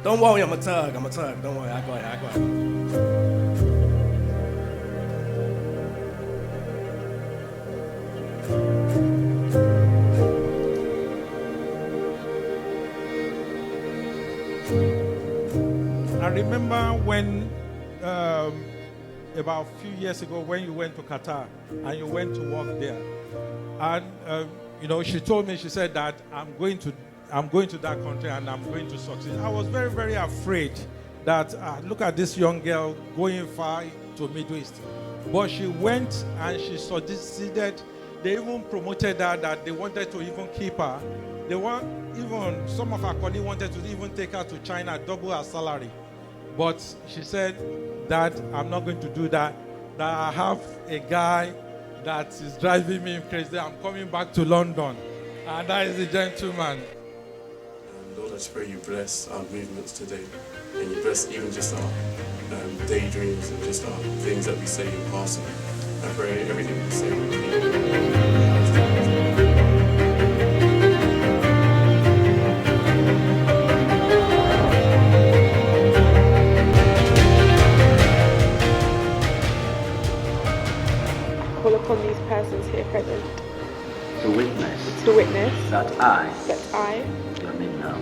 Don't worry, I'm a tug. Don't worry, I got it. I remember when, about a few years ago, when you went to Qatar and you went to work there. And, she told me, she said that I'm going to that country and I'm going to succeed. I was very, very afraid that, look at this young girl going far to Middle East. But she went and she succeeded. They even promoted her, that they wanted to even keep her. Some of our colleagues wanted to even take her to China, double her salary. But she said that I'm not going to do that, that I have a guy that is driving me crazy. I'm coming back to London. And that is the gentleman. Lord, I just pray you bless our movements today. And you bless even just our daydreams and just our things that we say in passing. I pray everything we say will be. Call upon these persons here present to witness that I, your name now,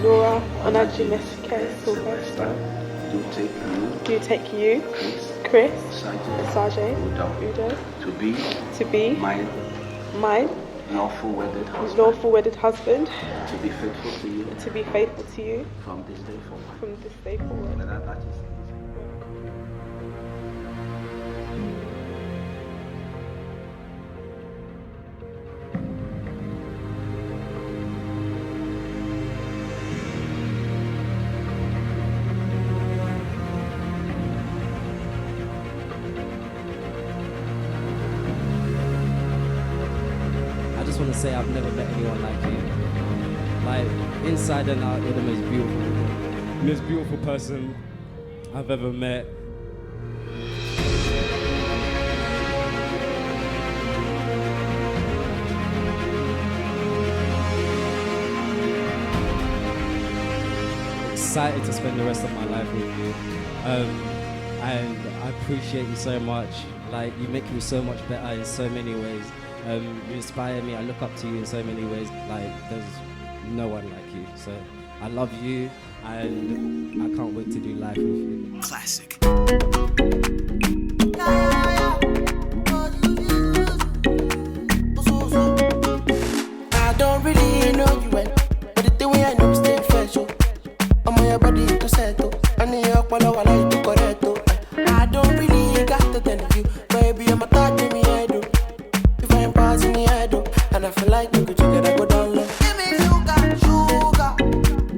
Laura Onajimesike Sylvester, do take you, Chris, Sajay, Udo, to be my lawful wedded husband, to be faithful to you, from this day forward. That is I just want to say I've never met anyone like you. Like, inside and out, you're the most beautiful person I've ever met. Excited to spend the rest of my life with you. And I appreciate you so much. Like, you make me so much better in so many ways. You inspire me, I look up to you in so many ways. Like, there's no one like you. So I love you and I can't wait to do life with you. Classic. I don't really know you well, but the thing we I know stay fresh. I'm on your body to settle. I need your follow I like to correct. I don't really got to tell you, baby, I'm a thought in me head. If I'm passing the head, and I feel like you could together go down low. Give me sugar,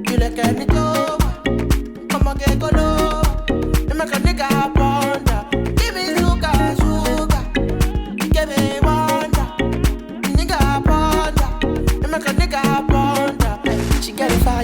you like any dope. Come on, get go low. You make a nigga hop on that. Give me sugar, give me wonder. Nigga hop on that. You make a nigga hop on that. She got it fire.